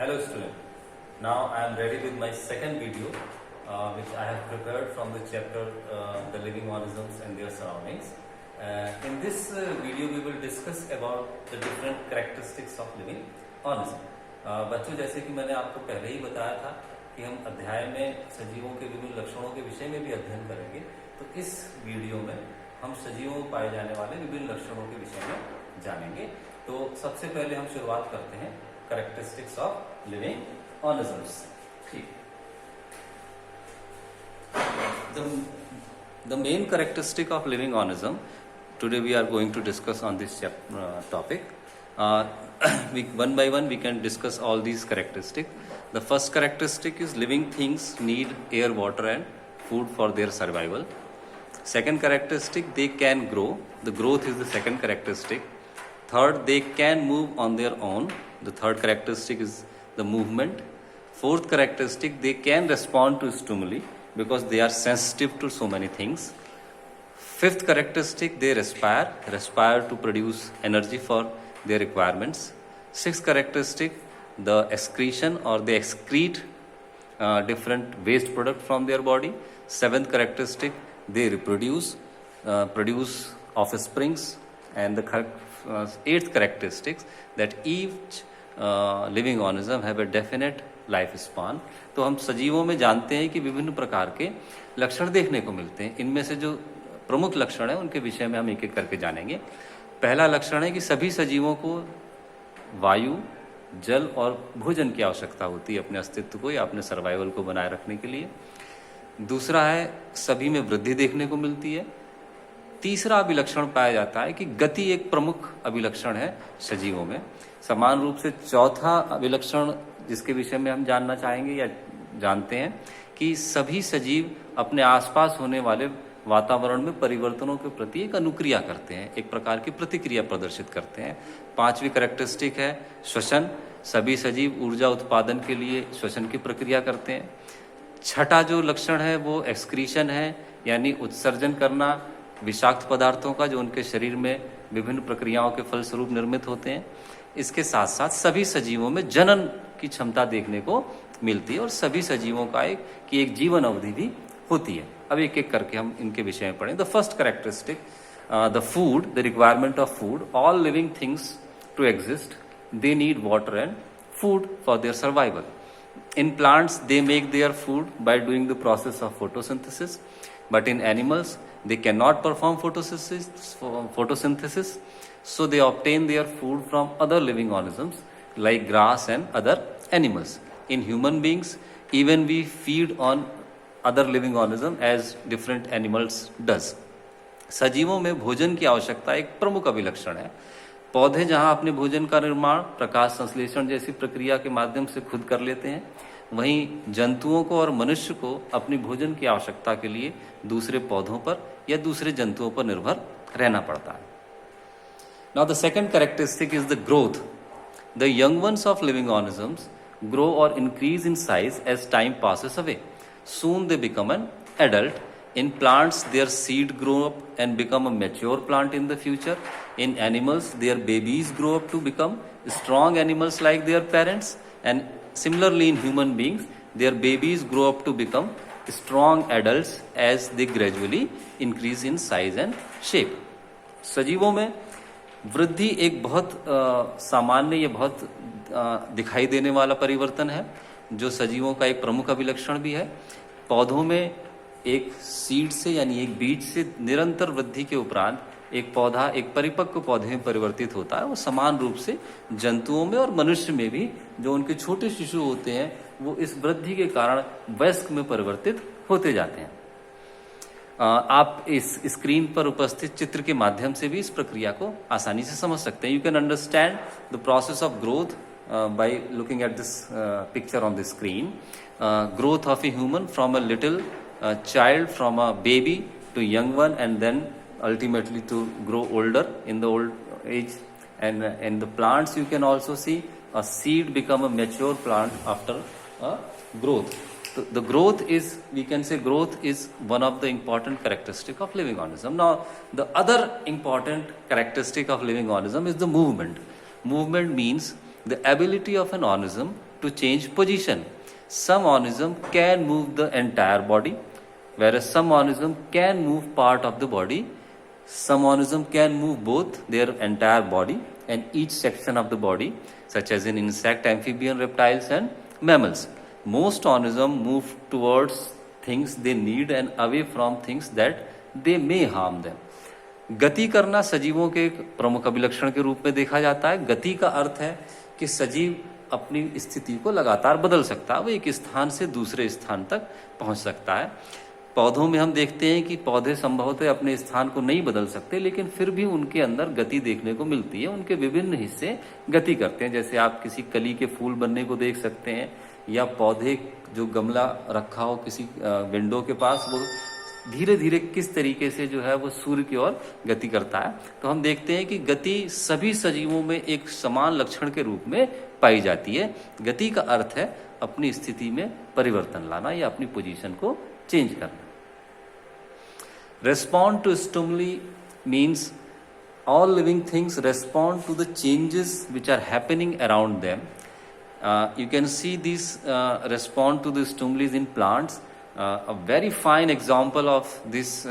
Hello student, now I am ready with my second video which I have prepared from the chapter The Living Organisms and Their Surroundings. In this video we will discuss about the different characteristics of living organism. बच्चों, जैसे कि मैंने आपको पहले ही बताया था कि हम अध्याय में सजीवों के विभिन्न लक्षणों के विषय में भी अध्ययन करेंगे, तो इस वीडियो में हम सजीवों में पाए जाने वाले विभिन्न लक्षणों के विषय में जानेंगे। तो सबसे पहले हम शुरुआत करते हैं characteristics of living organisms. The main characteristic of living organism today we are going to discuss on this topic. One by one we can discuss all these characteristics. The first characteristic is living things need air, water and food for their survival. Second characteristic, they can grow. The growth is the second characteristic. Third, they can move on their own. The third characteristic is the movement. Fourth characteristic, they can respond to stimuli because they are sensitive to so many things. Fifth characteristic, they respire to produce energy for their requirements. Sixth characteristic, the excretion or they excrete different waste product from their body. Seventh characteristic, they reproduce, produce offsprings. And the eighth characteristics that each living organism have a definite life span. तो हम सजीवों में जानते हैं कि विभिन्न प्रकार के लक्षण देखने को मिलते हैं। इनमें से जो प्रमुख लक्षण है उनके विषय में हम एक एक करके जानेंगे। पहला लक्षण है कि सभी सजीवों को वायु, जल और भोजन की आवश्यकता होती है अपने अस्तित्व को या अपने सर्वाइवल को बनाए रखने के लिए। दूसरा है सभी में वृद्धि देखने को मिलती है। तीसरा अभिलक्षण पाया जाता है कि गति एक प्रमुख अभिलक्षण है सजीवों में। समान रूप से चौथा अभिलक्षण जिसके विषय में हम जानना चाहेंगे या जानते हैं कि सभी सजीव अपने आसपास होने वाले वातावरण में परिवर्तनों के प्रति एक अनुक्रिया करते हैं, एक प्रकार की प्रतिक्रिया प्रदर्शित करते हैं। पांचवी कैरेक्टरिस्टिक है श्वसन। सभी सजीव ऊर्जा उत्पादन के लिए श्वसन की प्रक्रिया करते हैं। छठा जो लक्षण है वो एक्सक्रीशन है, यानी उत्सर्जन करना विषाक्त पदार्थों का जो उनके शरीर में विभिन्न प्रक्रियाओं के फलस्वरूप निर्मित होते हैं। इसके साथ साथ सभी सजीवों में जनन की क्षमता देखने को मिलती है और सभी सजीवों का एक जीवन अवधि भी होती है। अब एक एक करके हम इनके विषय में पढ़ें। The first characteristic, the food, the requirement of food. All living things to exist they need water and food for their survival. In plants, they make their food by doing the process of photosynthesis, but in animals, they cannot perform photosynthesis, so they obtain their food from other living organisms like grass and other animals. In human beings, even we feed on other living organisms as different animals does. सजीवों में भोजन की आवश्यकता एक प्रमुख अभिलक्षण है। पौधे जहां अपने भोजन का निर्माण प्रकाश संश्लेषण जैसी प्रक्रिया के माध्यम से खुद कर लेते हैं, वहीं जंतुओं को और मनुष्य को अपनी भोजन की आवश्यकता के लिए दूसरे पौधों पर या दूसरे जंतुओं पर निर्भर रहना पड़ता है। Now the second characteristic is the growth. The young ones of living organisms grow or increase in size as time passes away. Soon they become an adult. In plants, their seed grow up and become a mature plant in the future. In animals, their babies grow up to become strong animals like their parents. And similarly, in human beings, their babies grow up to become strong adults as they gradually increase in size and shape. सजीवों में वृद्धि एक बहुत सामान्य या बहुत दिखाई देने वाला परिवर्तन है जो सजीवों का एक प्रमुख अभिलक्षण भी है। पौधों में एक सीड से यानी एक बीज से निरंतर वृद्धि के उपरांत एक पौधा एक परिपक्व पौधे में परिवर्तित होता है। वो समान रूप से जंतुओं में और मनुष्य में भी जो उनके छोटे शिशु होते हैं वो इस वृद्धि के कारण वयस्क में परिवर्तित होते जाते हैं। आप इस स्क्रीन पर उपस्थित चित्र के माध्यम से भी इस प्रक्रिया को आसानी से समझ सकते हैं। You can understand the process of growth by looking at this picture on the screen. Growth of a human from a little child, from a baby to young one, and then ultimately to grow older in the old age. And in the plants you can also see a seed become a mature plant after growth. So the growth is, we can say growth is one of the important characteristic of living organism. Now the other important characteristic of living organism is the movement. Movement means the ability of an organism to change position. Some organism can move the entire body, whereas some organism can move part of the body. Some organism can move both their entire body and each section of the body, such as in insect, amphibian, reptiles and mammals. Most organisms move towards things they need and away from things that they may harm them. गति करना सजीवों के एक प्रमुख अभिलक्षण के रूप में देखा जाता है. गति का अर्थ है कि सजीव अपनी स्थिति को लगातार बदल सकता है, वो एक स्थान से दूसरे स्थान तक पहुंच सकता है. पौधों में हम देखते हैं कि पौधे संभवतः अपने स्थान को नहीं बदल सकते, लेकिन फिर भी उनके अंदर गति देखने को मिलती है. उनके विभिन्न हिस्से गति करते हैं. जैसे आप किसी कली के फूल बनने को देख सकते हैं, या पौधे जो गमला रखा हो किसी विंडो के पास, वो धीरे धीरे किस तरीके से जो है वो सूर्य की ओर गति करता है. तो हम देखते हैं कि गति सभी सजीवों में एक समान लक्षण के रूप में पाई जाती है. गति का अर्थ है अपनी स्थिति में परिवर्तन लाना या अपनी पोजीशन को चेंज करना. Respond to stimuli means all living things respond to the changes which are happening around them. You can see these respond to the stimuli in plants. A very fine example of this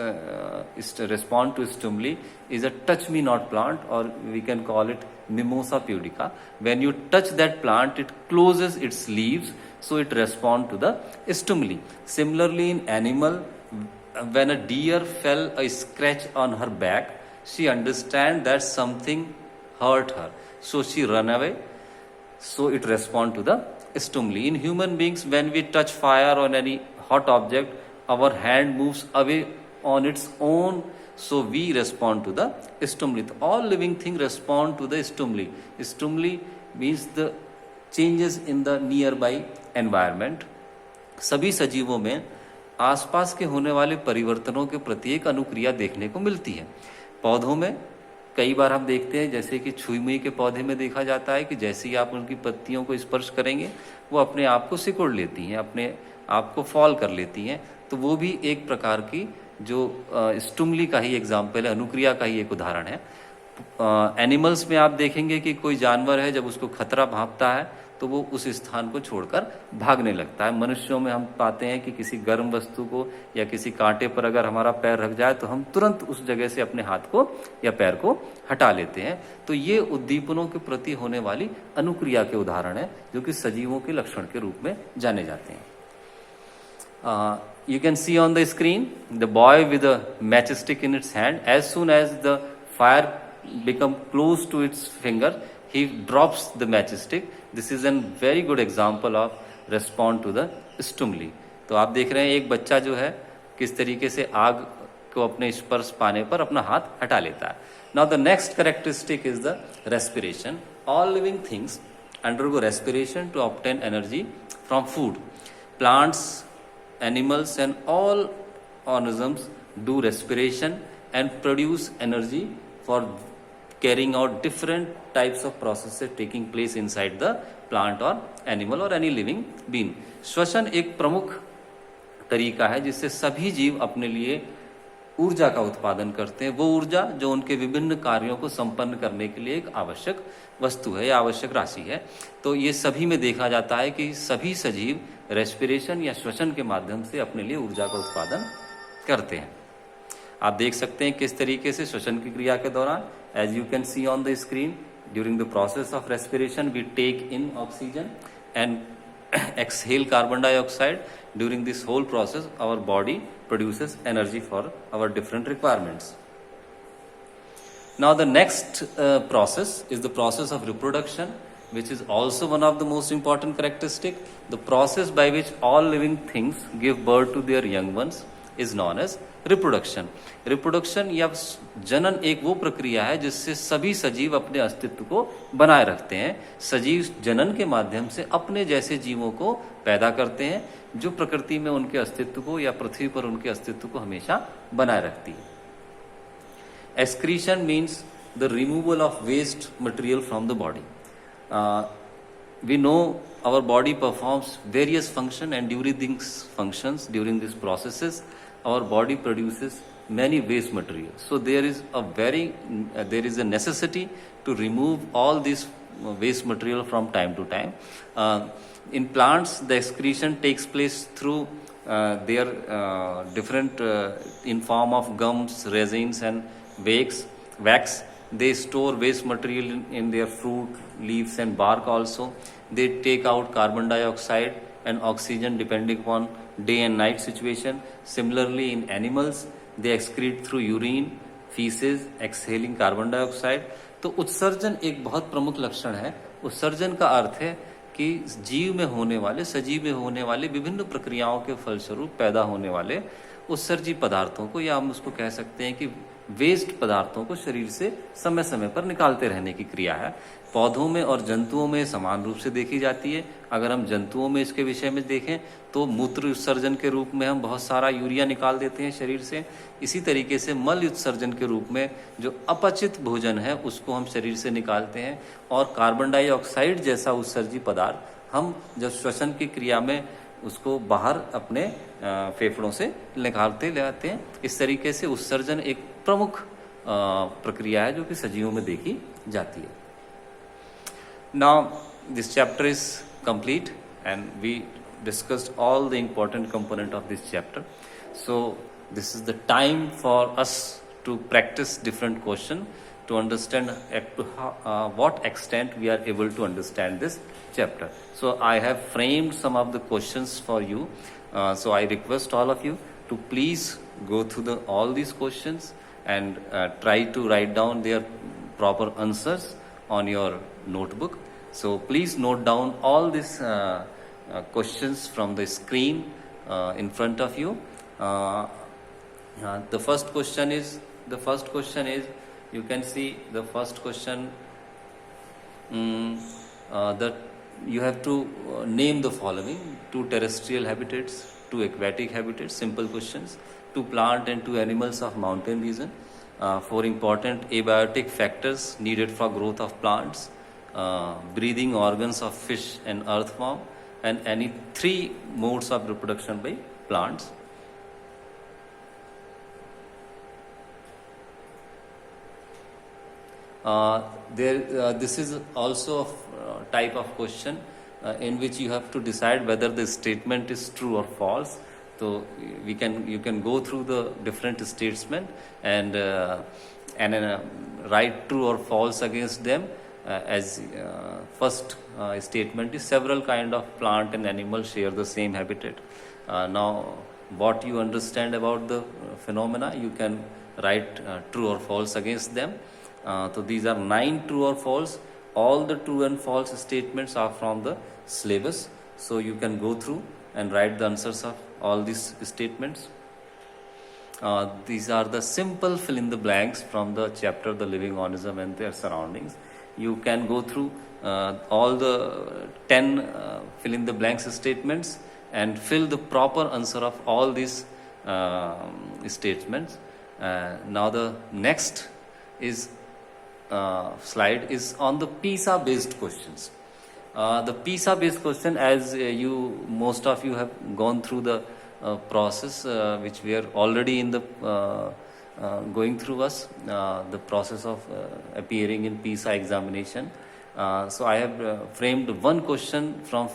respond to stimuli is a touch me not plant, or we can call it Mimosa pudica. When you touch that plant, it closes its leaves, so it responds to the stimuli. Similarly, in animal, when a deer fell a scratch on her back, she understands that something hurt her, so she run away, so it responds to the stimuli. In human beings, when we touch fire on any hot object, our hand moves away on its own, so we respond to the stimuli. All living things respond to the stimuli. Stimuli means the changes in the nearby environment. सभी सजीवों में आसपास के होने वाले परिवर्तनों के प्रति एक अनुक्रिया देखने को मिलती है. पौधों में कई बार हम देखते हैं, जैसे कि छुई मुई के पौधे में देखा जाता है कि जैसे ही आप उनकी पत्तियों को स्पर्श करेंगे, वो अपने आप को सिकुड़ लेती हैं, अपने आप को फॉल कर लेती हैं. तो वो भी एक प्रकार की जो स्टिमुली का ही एग्जाम्पल है, अनुक्रिया का ही एक उदाहरण है. एनिमल्स में आप देखेंगे कि कोई जानवर है, जब उसको खतरा भांपता है तो वो उस स्थान को छोड़कर भागने लगता है. मनुष्यों में हम पाते हैं कि किसी गर्म वस्तु को या किसी कांटे पर अगर हमारा पैर रख जाए तो हम तुरंत उस जगह से अपने हाथ को या पैर को हटा लेते हैं. तो ये उद्दीपनों के प्रति होने वाली अनुक्रिया के उदाहरण है, जो कि सजीवों के लक्षण के रूप में जाने जाते हैं. You can see on the screen the boy with a matchstick in its hand. As soon as the fire become close to its finger, he drops the matchstick. This is a very good example of respond to the stimuli. तो आप देख रहे हैं एक बच्चा जो है किस तरीके से आग को अपने स्पर्श पाने पर अपना हाथ हटा लेता है. Now the next characteristic is the respiration. All living things undergo respiration to obtain energy from food. Plants, animals and all organisms do respiration and produce energy for carrying out different types of processes taking place inside the plant or animal or any living being. श्वसन एक प्रमुख तरीका है जिससे सभी जीव अपने लिए ऊर्जा का उत्पादन करते हैं. वो ऊर्जा जो उनके विभिन्न कार्यों को संपन्न करने के लिए एक आवश्यक वस्तु है या आवश्यक राशि है. तो ये सभी में देखा जाता है कि सभी सजीव रेस्पिरेशन या श्वसन के माध्यम से अपने लिए ऊर्जा का उत्पादन करते हैं. आप देख सकते हैं किस तरीके से श्वसन की क्रिया के दौरान, as you can see on the screen, during the process of respiration we take in oxygen and exhale carbon dioxide. During this whole process our body produces energy for our different requirements. Now the next process is the process of reproduction, which is also one of the most important characteristic. The process by which all living things give birth to their young ones is known as reproduction. Reproduction या जनन एक वो प्रक्रिया है जिससे सभी सजीव अपने अस्तित्व को बनाए रखते हैं. सजीव जनन के माध्यम से अपने जैसे जीवों को पैदा करते हैं जो प्रकृति में उनके अस्तित्व को या पृथ्वी पर उनके अस्तित्व को हमेशा बनाए रखती है. Excretion means the removal of waste material from the body. We know our body performs various functions, and during these functions, during these processes, our body produces many waste materials. So there is a necessity to remove all these waste material from time to time. In plants, the excretion takes place through their different in form of gums, resins, and wax. They store waste material in their fruit, leaves, and bark also. They take out carbon dioxide and oxygen depending upon day and night situation. Similarly, in animals, they excrete through urine, feces, exhaling carbon dioxide. तो उत्सर्जन एक बहुत प्रमुख लक्षण है. उत्सर्जन का अर्थ है कि जीव में होने वाले, सजीव में होने वाले विभिन्न प्रक्रियाओं के फलस्वरूप पैदा होने वाले उत्सर्जी पदार्थों को, या हम उसको कह सकते हैं कि वेस्ट पदार्थों को शरीर से समय समय पर निकालते रहने की क्रिया है. पौधों में और जंतुओं में समान रूप से देखी जाती है. अगर हम जंतुओं में इसके विषय में देखें तो मूत्र उत्सर्जन के रूप में हम बहुत सारा यूरिया निकाल देते हैं शरीर से. इसी तरीके से मल उत्सर्जन के रूप में जो अपचित भोजन है उसको हम शरीर से निकालते हैं. और कार्बन डाइऑक्साइड जैसा उत्सर्जी पदार्थ हम जब श्वसन की क्रिया में उसको बाहर अपने फेफड़ों से निकालते ले आते हैं. इस तरीके से उत्सर्जन एक प्रमुख प्रक्रिया है जो कि सजीवों में देखी जाती है. Now this chapter is complete and we discussed all the important component of this chapter. So this is the time for us to practice different question to understand to what extent we are able to understand this chapter. So I have framed some of the questions for you. So I request all of you to please go through all these questions and try to write down their proper answers on your notebook. So please note down all these questions from the screen in front of you. The first question is you can see the first question that you have to name the following: 2 terrestrial habitats, 2 aquatic habitats, simple questions, 2 plant and 2 animals of mountain region, 4 important abiotic factors needed for growth of plants, breathing organs of fish and earthworm, and any 3 modes of reproduction by plants. This is also a type of question in which you have to decide whether the statement is true or false. So you can go through the different statements and write true or false against them. As first statement is several kind of plant and animal share the same habitat. Now what you understand about the phenomena, you can write true or false against them. So these are 9 true or false. All the true and false statements are from the syllabus. So you can go through and write the answers of all these statements. These are the simple fill in the blanks from the chapter The Living Organism and Their Surroundings. You can go through all the 10 fill in the blanks statements and fill the proper answer of all these statements. Now the next is slide is on the PISA based questions. The PISA based question, as most of you have gone through the process which we are already in the going through the process of appearing in PISA examination. So I have framed one question from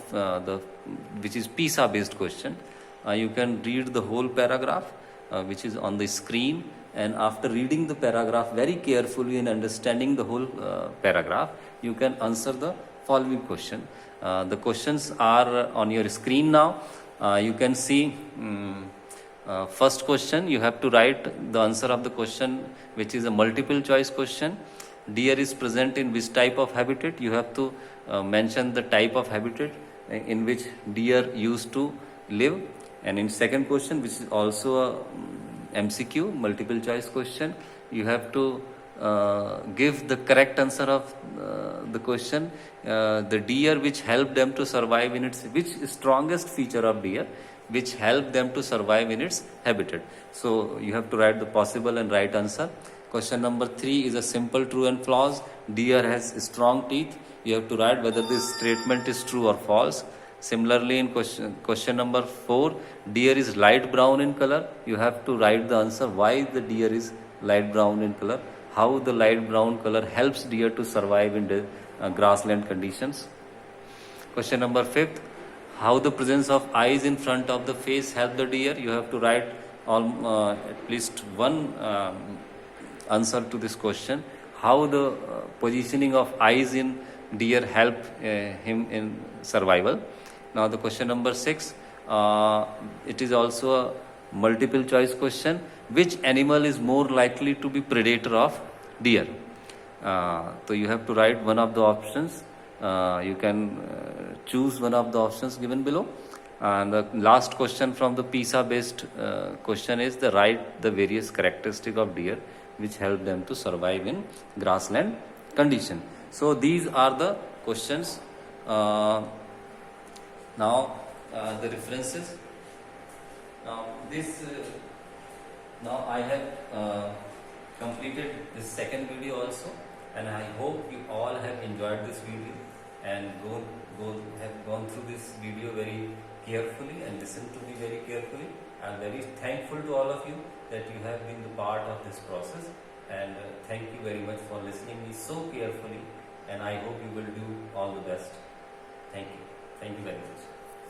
which is PISA based question. You can read the whole paragraph which is on the screen, and after reading the paragraph very carefully and understanding the whole paragraph, you can answer the following question. The questions are on your screen now. You can see first question. You have to write the answer of the question, which is a multiple choice question. Deer is present in which type of habitat? You have to mention the type of habitat in which deer used to live. And in second question, which is also a MCQ, multiple choice question, you have to give the correct answer of the question. The deer which helped them to survive in its, which strongest feature of deer which helped them to survive in its habitat. So you have to write the possible and right answer. Question number 3 is a simple true and false. Deer has strong teeth. You have to write whether this statement is true or false. Similarly, in question number 4, deer is light brown in color. You have to write the answer why the deer is light brown in color, how the light brown color helps deer to survive in the grassland conditions. Question number 5. How the presence of eyes in front of the face help the deer? You have to write at least one answer to this question. How the positioning of eyes in deer help him in survival? Now the question number 6. It is also a multiple choice question. Which animal is more likely to be predator of deer? So you have to write one of the options. You can choose one of the options given below. And the last question from the PISA based question is the write the various characteristic of deer which help them to survive in grassland condition. So these are the questions. Now the references. Now I have completed this second video also, and I hope you all have enjoyed this video and have gone through this video very carefully and listened to me very carefully. I am very thankful to all of you that you have been the part of this process, and thank you very much for listening me so carefully, and I hope you will do all the best. Thank you. Thank you very much.